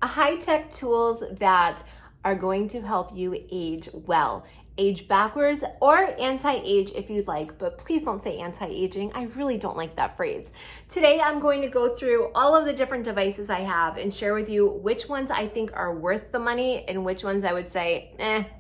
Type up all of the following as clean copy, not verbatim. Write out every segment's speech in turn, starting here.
high-tech tools that are going to help you age well. Age backwards or anti-age if you'd like, but please don't say anti-aging. I really don't like that phrase. Today, I'm going to go through all of the different devices I have and share with you which ones I think are worth the money and which ones I would say,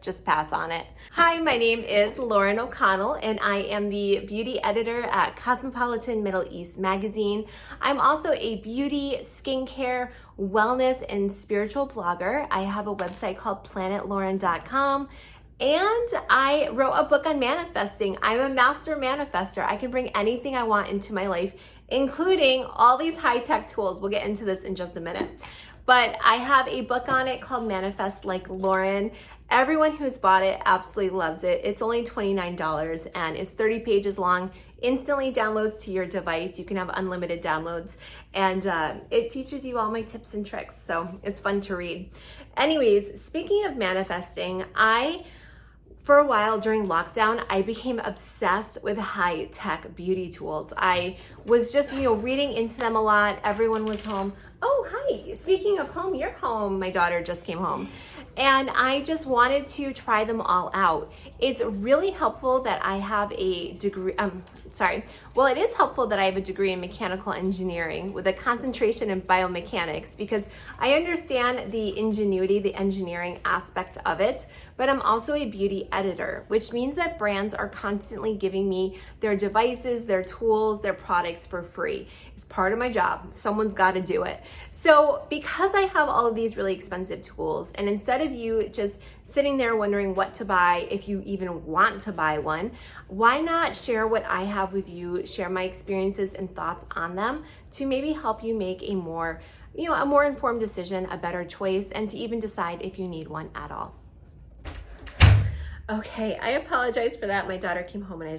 just pass on it. Hi, my name is Lauren O'Connell and I am the beauty editor at Cosmopolitan Middle East magazine. I'm also a beauty, skincare, wellness, and spiritual blogger. I have a website called planetlauren.com. And I wrote a book on manifesting. I'm a master manifester. I can bring anything I want into my life, including all these high-tech tools. We'll get into this in just a minute. But I have a book on it called Manifest Like Lauren. Everyone who's bought it absolutely loves it. It's only $29 and it's 30 pages long. Instantly downloads to your device. You can have unlimited downloads. And it teaches you all my tips and tricks. So it's fun to read. Anyways, speaking of manifesting, for a while during lockdown, I became obsessed with high-tech beauty tools. I was just, reading into them a lot. Everyone was home. Oh, hi. Speaking of home, you're home. My daughter just came home. And I just wanted to try them all out. It's really helpful that I have a degree, it is helpful that I have a degree in mechanical engineering with a concentration in biomechanics because I understand the ingenuity, the engineering aspect of it, but I'm also a beauty editor, which means that brands are constantly giving me their devices, their tools, their products for free. It's part of my job. Someone's got to do it. So because I have all of these really expensive tools, and instead of you just sitting there wondering what to buy, if you even want to buy one, why not share what I have with you, share my experiences and thoughts on them to maybe help you make a more informed decision, a better choice, and to even decide if you need one at all. Okay, I apologize for that. My daughter came home and I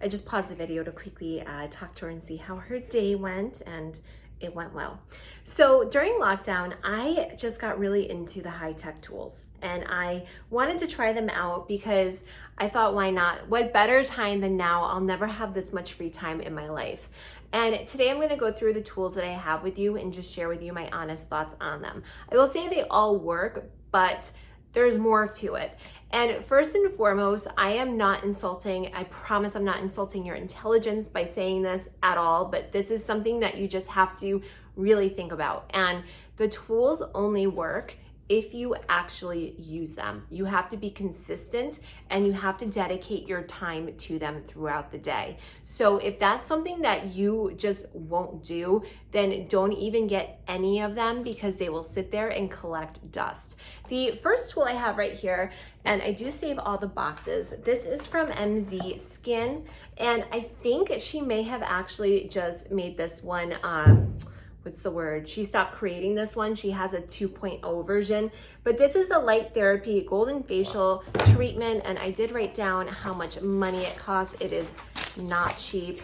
just paused the video to quickly talk to her and see how her day went, and it went well. So during lockdown, I just got really into the high-tech tools and I wanted to try them out because I thought, why not? What better time than now? I'll never have this much free time in my life. And today I'm going to go through the tools that I have with you and just share with you my honest thoughts on them. I will say they all work, but there's more to it. And first and foremost, I am not insulting. I promise I'm not insulting your intelligence by saying this at all, but this is something that you just have to really think about. And the tools only work if you actually use them. You have to be consistent and you have to dedicate your time to them throughout the day. So if that's something that you just won't do, then don't even get any of them because they will sit there and collect dust. The first tool I have right here, and I do save all the boxes, this is from MZ Skin, and I think she may have actually just made this one, she stopped creating this one. She has a 2.0 version, but this is the Light Therapy Golden Facial Treatment, and I did write down how much money it costs. It is not cheap.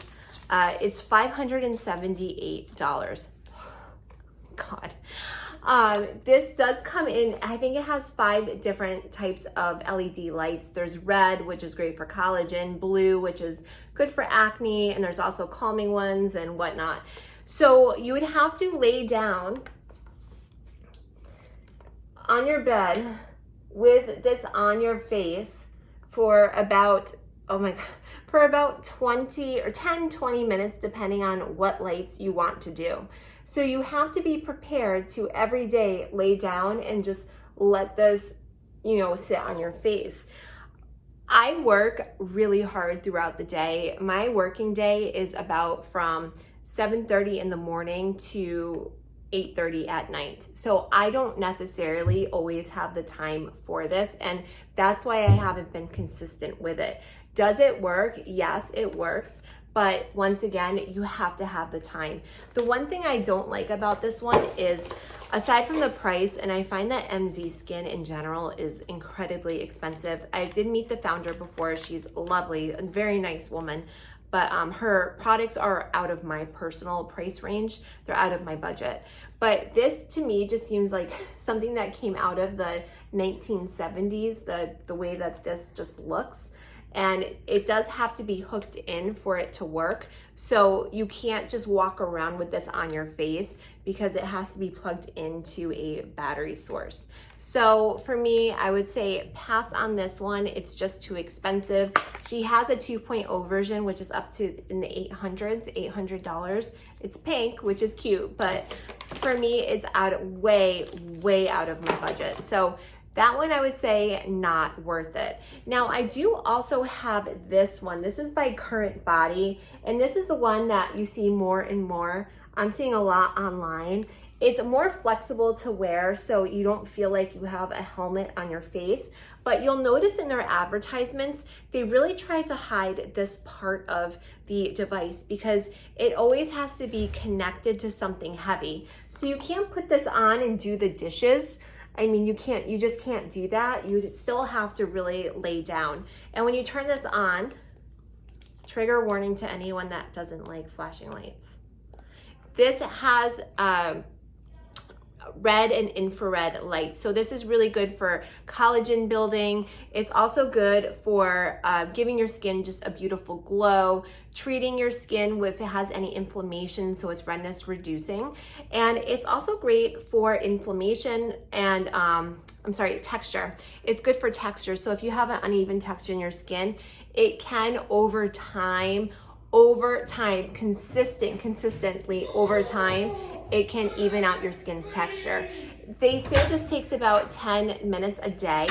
It's $578. God. This does come in, I think it has 5 different types of LED lights. There's red, which is great for collagen, blue, which is good for acne, and there's also calming ones and whatnot. So you would have to lay down on your bed with this on your face for about, 20 minutes, depending on what lights you want to do. So you have to be prepared to every day lay down and just let this, sit on your face. I work really hard throughout the day. My working day is about from 7:30 in the morning to 8:30 at night. So I don't necessarily always have the time for this, and that's why I haven't been consistent with it. Does it work? Yes, it works. But once again, you have to have the time. The one thing I don't like about this one is, aside from the price, and I find that MZ Skin in general is incredibly expensive. I did meet the founder before. She's lovely, a very nice woman. But her products are out of my personal price range. They're out of my budget. But this to me just seems like something that came out of the 1970s, the way that this just looks. And it does have to be hooked in for it to work. So you can't just walk around with this on your face because it has to be plugged into a battery source. So for me, I would say pass on this one. It's just too expensive. She has a 2.0 version, which is up to in the $800. It's pink, which is cute, but for me, it's way out of my budget. So that one I would say not worth it. Now I do also have this one. This is by Current Body, and this is the one that you see more and more. I'm seeing a lot online. It's more flexible to wear, so you don't feel like you have a helmet on your face. But you'll notice in their advertisements, they really try to hide this part of the device because it always has to be connected to something heavy. So you can't put this on and do the dishes. I mean, you just can't do that. You still have to really lay down. And when you turn this on, trigger warning to anyone that doesn't like flashing lights. This has red and infrared lights. So this is really good for collagen building. It's also good for giving your skin just a beautiful glow, treating your skin if it has any inflammation, so it's redness reducing. And it's also great for inflammation and texture. It's good for texture. So if you have an uneven texture in your skin, it can over time, consistently over time, it can even out your skin's texture. They say this takes about 10 minutes a day.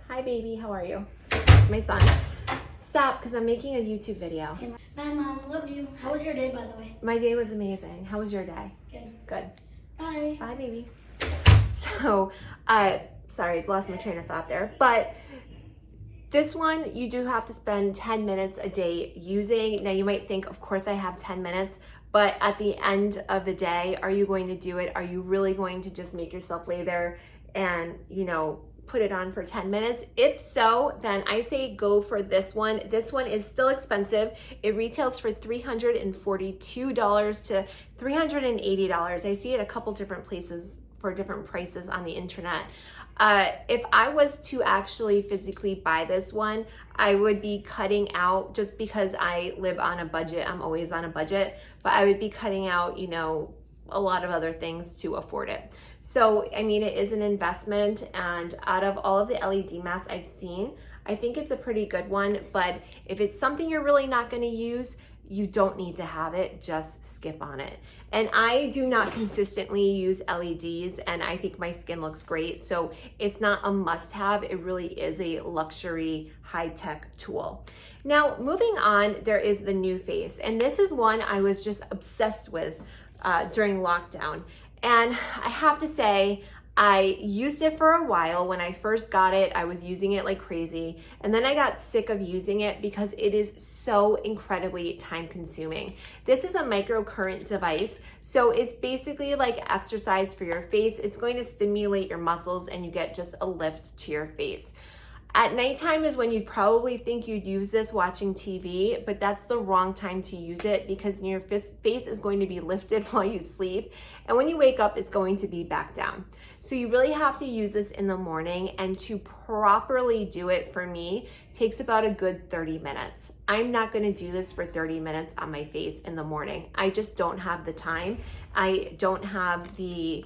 Hi baby, how are you? My son. Stop, because I'm making a YouTube video. Hey, bye mom, love you. How was your day, by the way? My day was amazing. How was your day? Good. Bye. Bye baby. So, sorry, lost my train of thought there. But this one, you do have to spend 10 minutes a day using. Now you might think, of course I have 10 minutes, but at the end of the day, are you going to do it? Are you really going to just make yourself lay there and, put it on for 10 minutes? If so, then I say go for this one. This one is still expensive. It retails for $342 to $380. I see it a couple different places for different prices on the internet. If I was to actually physically buy this one, I would be cutting out, just because I live on a budget, I'm always on a budget, but I would be cutting out, a lot of other things to afford it. So, I mean, it is an investment, and out of all of the LED masks I've seen, I think it's a pretty good one, but if it's something you're really not gonna use, you don't need to have it, just skip on it. And I do not consistently use LEDs, and I think my skin looks great, so it's not a must-have. It really is a luxury high-tech tool. Now, moving on, there is the NuFace, and this is one I was just obsessed with during lockdown. And I have to say, I used it for a while. When I first got it, I was using it like crazy. And then I got sick of using it because it is so incredibly time consuming. This is a microcurrent device. So it's basically like exercise for your face. It's going to stimulate your muscles and you get just a lift to your face. At nighttime is when you probably think you'd use this watching TV, but that's the wrong time to use it because your face is going to be lifted while you sleep. And when you wake up, it's going to be back down. So you really have to use this in the morning, and to properly do it for me takes about a good 30 minutes. I'm not gonna do this for 30 minutes on my face in the morning. I just don't have the time. I don't have the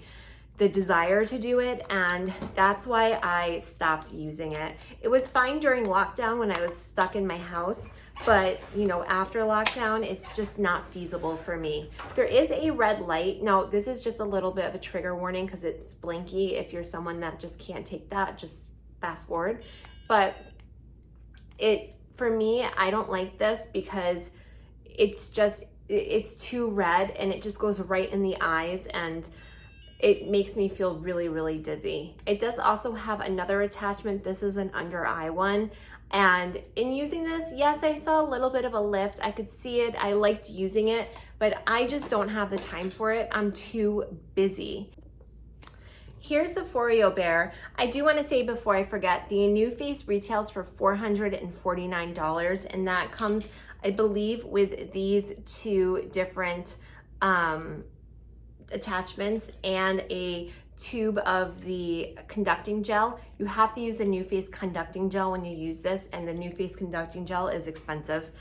desire to do it, and that's why I stopped using it. It was fine during lockdown when I was stuck in my house, but after lockdown, it's just not feasible for me. There is a red light. Now, this is just a little bit of a trigger warning because it's blinky. If you're someone that just can't take that, just fast forward. But for me, I don't like this because it's too red and it just goes right in the eyes, and it makes me feel really, really dizzy. It does also have another attachment. This is an under eye one. And in using this, yes, I saw a little bit of a lift. I could see it. I liked using it, but I just don't have the time for it. I'm too busy. Here's the Foreo Bear. I do want to say before I forget, the NuFace retails for $449, and that comes, I believe, with these two different attachments and a tube of the conducting gel. You have to use the NuFace conducting gel when you use this, and the NuFace conducting gel is expensive.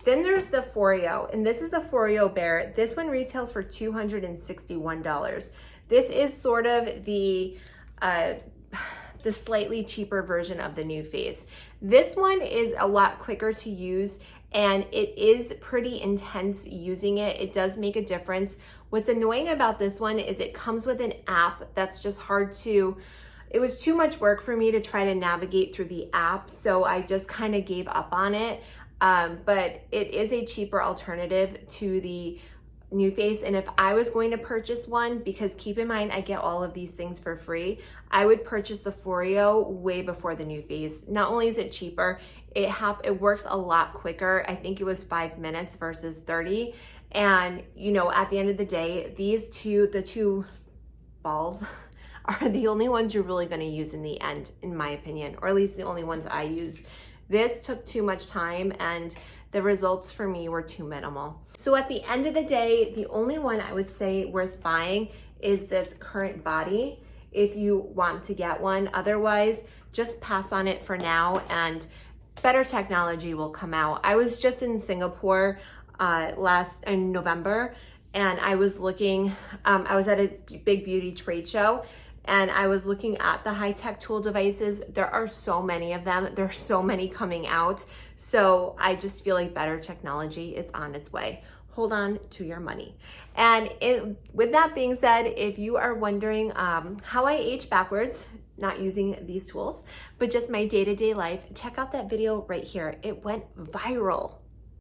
Then there's the Foreo, and this is the Foreo Bear. This one retails for $261. This is sort of the slightly cheaper version of the NuFace. This one is a lot quicker to use, and it is pretty intense using it. It does make a difference. What's annoying about this one is it comes with an app that's just hard to, it was too much work for me to try to navigate through the app, so I just kind of gave up on it. But it is a cheaper alternative to the NuFace, and if I was going to purchase one, because keep in mind I get all of these things for free, I would purchase the Foreo way before the NuFace. Not only is it cheaper, it works a lot quicker. I think it was 5 minutes versus 30. And you know, at the end of the day, the two balls are the only ones you're really going to use in the end, in my opinion, or at least the only ones I use. This took too much time, and the results for me were too minimal. So at the end of the day, the only one I would say worth buying is this Current Body if you want to get one. Otherwise, just pass on it for now, and better technology will come out. I was just in Singapore in November, and I was looking, I was at a big beauty trade show, and I was looking at the high-tech tool devices. There are so many of them. There's so many coming out. So I just feel like better technology is on its way. Hold on to your money. And with that being said, if you are wondering how I age backwards, not using these tools, but just my day-to-day life, check out that video right here. It went viral.